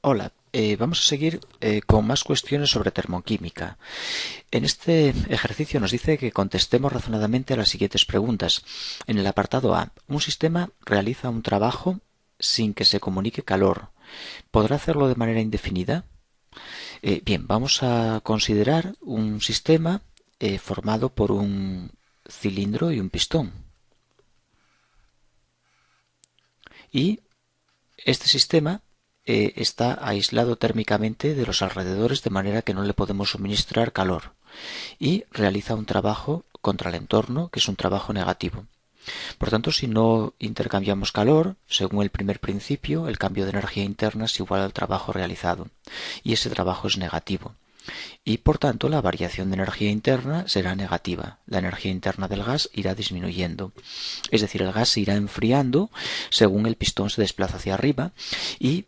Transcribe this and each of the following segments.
Hola, vamos a seguir con más cuestiones sobre termoquímica. En este ejercicio nos dice que contestemos razonadamente a las siguientes preguntas. En el apartado A, un sistema realiza un trabajo sin que se comunique calor. ¿Podrá hacerlo de manera indefinida? Bien, vamos a considerar un sistema formado por un cilindro y un pistón. Y este sistema está aislado térmicamente de los alrededores de manera que no le podemos suministrar calor y realiza un trabajo contra el entorno que es un trabajo negativo. Por tanto, si no intercambiamos calor, según el primer principio, el cambio de energía interna es igual al trabajo realizado y ese trabajo es negativo. Y por tanto la variación de energía interna será negativa. La energía interna del gas irá disminuyendo. Es decir, el gas se irá enfriando según el pistón se desplaza hacia arriba y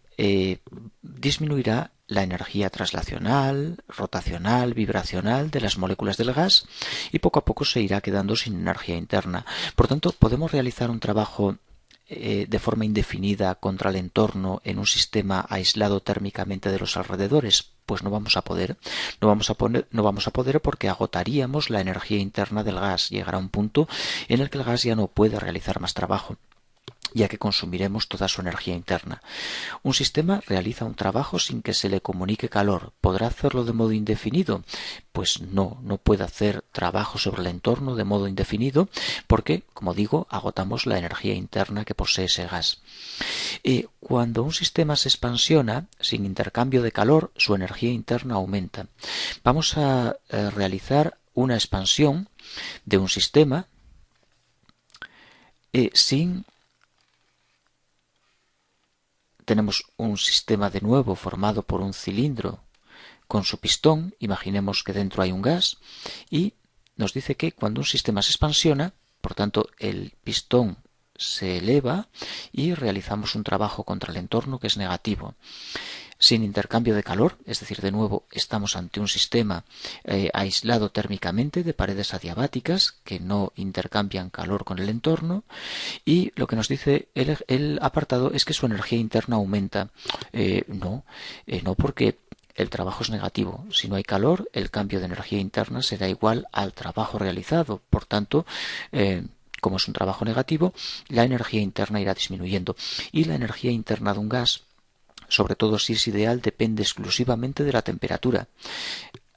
disminuirá la energía traslacional, rotacional, vibracional de las moléculas del gas y poco a poco se irá quedando sin energía interna. Por tanto, podemos realizar un trabajo de forma indefinida contra el entorno en un sistema aislado térmicamente de los alrededores? Pues no vamos a poder. No vamos a poder porque agotaríamos la energía interna del gas. Llegará un punto en el que el gas ya no puede realizar más trabajo, ya que consumiremos toda su energía interna. Un sistema realiza un trabajo sin que se le comunique calor. ¿Podrá hacerlo de modo indefinido? Pues no puede hacer trabajo sobre el entorno de modo indefinido porque, como digo, agotamos la energía interna que posee ese gas. Cuando un sistema se expansiona sin intercambio de calor, su energía interna aumenta. Vamos a realizar una expansión de un sistema sin tenemos un sistema de nuevo formado por un cilindro con su pistón, imaginemos que dentro hay un gas, y nos dice que cuando un sistema se expansiona, por tanto el pistón se eleva y realizamos un trabajo contra el entorno que es negativo. Sin intercambio de calor, es decir, de nuevo estamos ante un sistema aislado térmicamente de paredes adiabáticas que no intercambian calor con el entorno, y lo que nos dice el apartado es que su energía interna aumenta. No, porque el trabajo es negativo. Si no hay calor, el cambio de energía interna será igual al trabajo realizado. Por tanto, como es un trabajo negativo, la energía interna irá disminuyendo. Y la energía interna de un gas, sobre todo si es ideal, depende exclusivamente de la temperatura.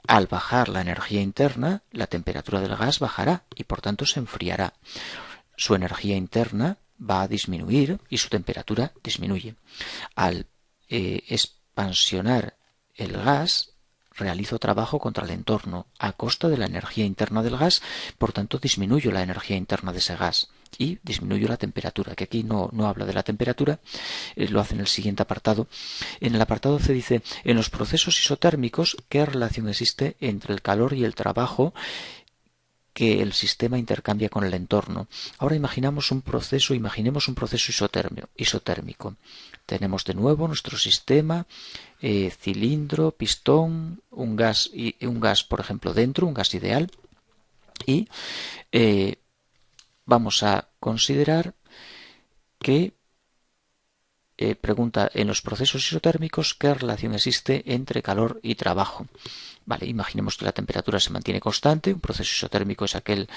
Al bajar la energía interna, la temperatura del gas bajará y por tanto se enfriará. Su energía interna va a disminuir y su temperatura disminuye. Al expansionar el gas, realizo trabajo contra el entorno a costa de la energía interna del gas, por tanto disminuyo la energía interna de ese gas y disminuyo la temperatura, que aquí no habla de la temperatura, lo hace en el siguiente apartado. En el apartado C dice, en los procesos isotérmicos, ¿qué relación existe entre el calor y el trabajo que el sistema intercambia con el entorno? Ahora imaginemos un proceso isotérmico. Tenemos de nuevo nuestro sistema, cilindro, pistón, un gas, por ejemplo, dentro, un gas ideal, y vamos a considerar que pregunta, en los procesos isotérmicos, ¿qué relación existe entre calor y trabajo? Vale, imaginemos que la temperatura se mantiene constante, un proceso isotérmico es aquel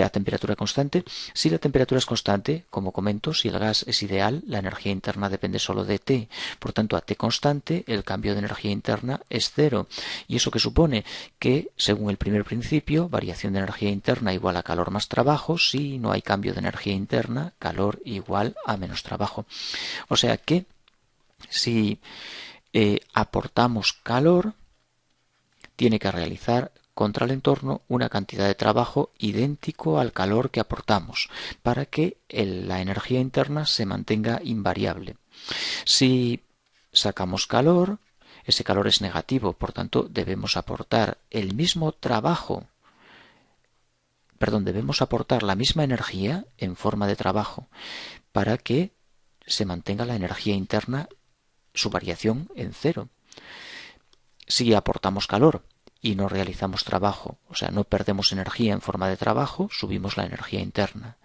a temperatura constante. Si la temperatura es constante, como comento, si el gas es ideal, la energía interna depende solo de T. Por tanto, a T constante, el cambio de energía interna es cero. ¿Y eso qué supone? Que, según el primer principio, variación de energía interna igual a calor más trabajo. Si no hay cambio de energía interna, calor igual a menos trabajo. O sea que, si aportamos calor, tiene que realizar contra el entorno una cantidad de trabajo idéntico al calor que aportamos para que la energía interna se mantenga invariable. Si sacamos calor, ese calor es negativo, por tanto debemos aportar el mismo trabajo, debemos aportar la misma energía en forma de trabajo para que se mantenga la energía interna, su variación en cero. Si aportamos calor y no realizamos trabajo, o sea, no perdemos energía en forma de trabajo, subimos la energía interna.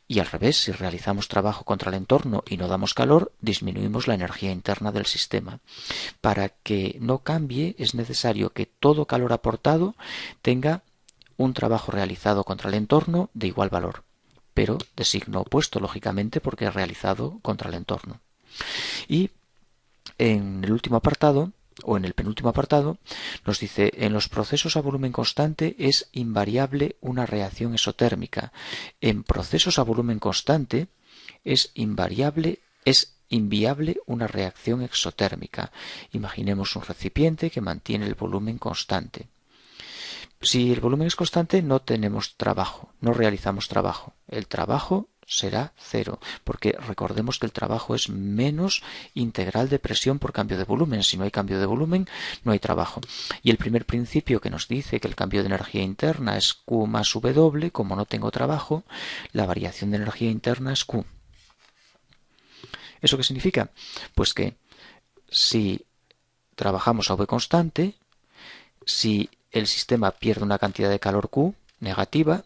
Y al revés, si realizamos trabajo contra el entorno y no damos calor, disminuimos la energía interna del sistema. Para que no cambie, es necesario que todo calor aportado tenga un trabajo realizado contra el entorno de igual valor, pero de signo opuesto, lógicamente, porque es realizado contra el entorno. Y en el último apartado, o en el penúltimo apartado, nos dice: en los procesos a volumen constante es invariable una reacción exotérmica. En procesos a volumen constante es inviable una reacción exotérmica. Imaginemos un recipiente que mantiene el volumen constante. Si el volumen es constante, no tenemos trabajo, no realizamos trabajo. El trabajo será cero, porque recordemos que el trabajo es menos integral de presión por cambio de volumen. Si no hay cambio de volumen, no hay trabajo. Y el primer principio que nos dice que el cambio de energía interna es Q más W, como no tengo trabajo, la variación de energía interna es Q. ¿Eso qué significa? Pues que si trabajamos a V constante, si el sistema pierde una cantidad de calor Q negativa,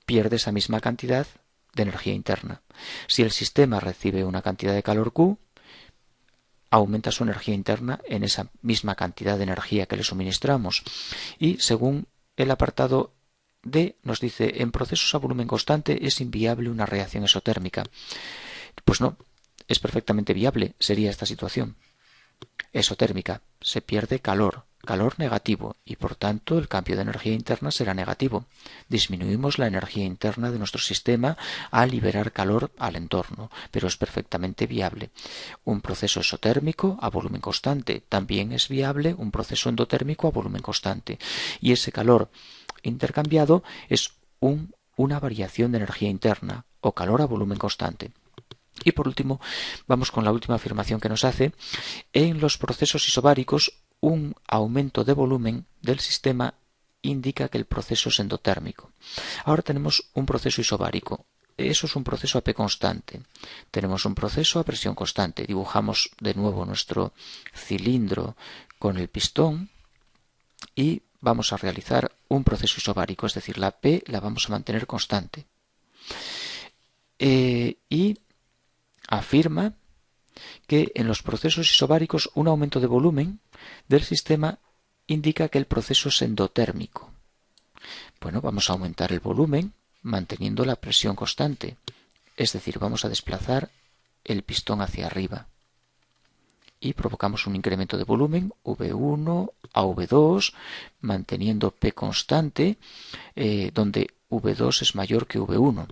pierde esa misma cantidad de energía interna. Si el sistema recibe una cantidad de calor Q, aumenta su energía interna en esa misma cantidad de energía que le suministramos. Y según el apartado D, nos dice: en procesos a volumen constante es inviable una reacción exotérmica. Pues no, es perfectamente viable, sería esta situación. Exotérmica, se pierde calor negativo, y por tanto el cambio de energía interna será negativo. Disminuimos la energía interna de nuestro sistema al liberar calor al entorno, pero es perfectamente viable. Un proceso exotérmico a volumen constante también es viable, un proceso endotérmico a volumen constante, y ese calor intercambiado es una variación de energía interna o calor a volumen constante. Y por último, vamos con la última afirmación que nos hace: en los procesos isobáricos, un aumento de volumen del sistema indica que el proceso es endotérmico. Ahora tenemos un proceso isobárico. Eso es un proceso a P constante. Tenemos un proceso a presión constante. Dibujamos de nuevo nuestro cilindro con el pistón y vamos a realizar un proceso isobárico, es decir, la P la vamos a mantener constante. Y afirma que en los procesos isobáricos un aumento de volumen del sistema indica que el proceso es endotérmico. Bueno, vamos a aumentar el volumen manteniendo la presión constante, es decir, vamos a desplazar el pistón hacia arriba y provocamos un incremento de volumen V1 a V2 manteniendo P constante, donde V2 es mayor que V1.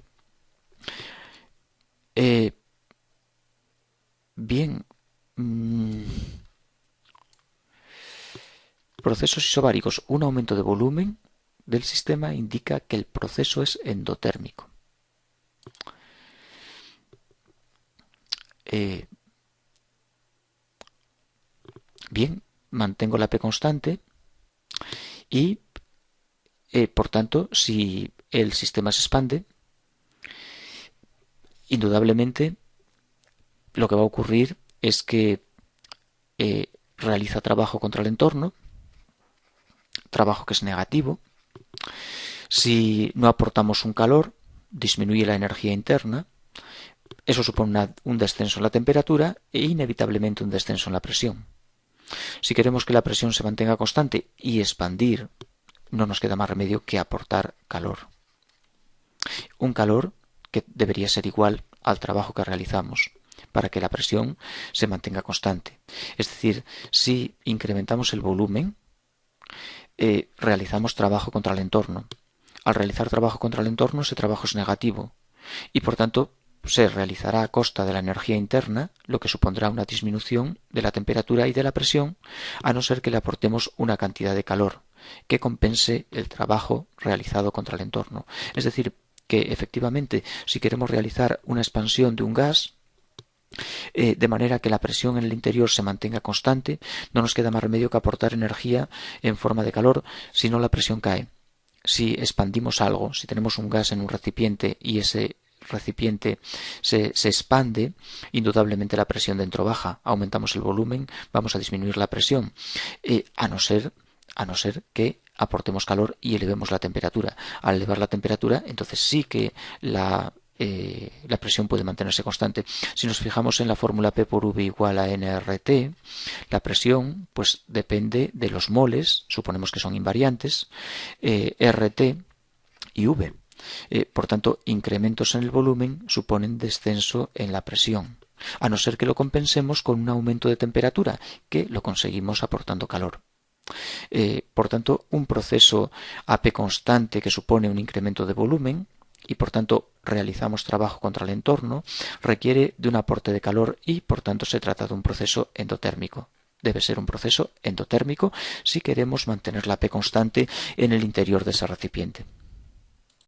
Bien, procesos isobáricos, un aumento de volumen del sistema indica que el proceso es endotérmico. Bien, mantengo la P constante y, por tanto, si el sistema se expande, indudablemente lo que va a ocurrir es que realiza trabajo contra el entorno, trabajo que es negativo. Si no aportamos un calor, disminuye la energía interna. Eso supone un descenso en la temperatura e inevitablemente un descenso en la presión. Si queremos que la presión se mantenga constante y expandir, no nos queda más remedio que aportar calor. Un calor que debería ser igual al trabajo que realizamos para que la presión se mantenga constante. Es decir, si incrementamos el volumen, realizamos trabajo contra el entorno. Al realizar trabajo contra el entorno, ese trabajo es negativo y por tanto se realizará a costa de la energía interna, lo que supondrá una disminución de la temperatura y de la presión, a no ser que le aportemos una cantidad de calor que compense el trabajo realizado contra el entorno. Es decir, que efectivamente, si queremos realizar una expansión de un gas, de manera que la presión en el interior se mantenga constante, no nos queda más remedio que aportar energía en forma de calor, si no la presión cae. Si expandimos algo, si tenemos un gas en un recipiente y ese recipiente se expande, indudablemente la presión dentro baja. Aumentamos el volumen, vamos a disminuir la presión, a no ser a no ser que aportemos calor y elevemos la temperatura. Al elevar la temperatura, entonces sí que la presión puede mantenerse constante. Si nos fijamos en la fórmula P por V igual a nRT, la presión pues depende de los moles, suponemos que son invariantes, RT y V. Por tanto, incrementos en el volumen suponen descenso en la presión, a no ser que lo compensemos con un aumento de temperatura, que lo conseguimos aportando calor. Por tanto, un proceso AP constante que supone un incremento de volumen y por tanto realizamos trabajo contra el entorno, requiere de un aporte de calor y por tanto se trata de un proceso endotérmico. Debe ser un proceso endotérmico si queremos mantener la P constante en el interior de ese recipiente.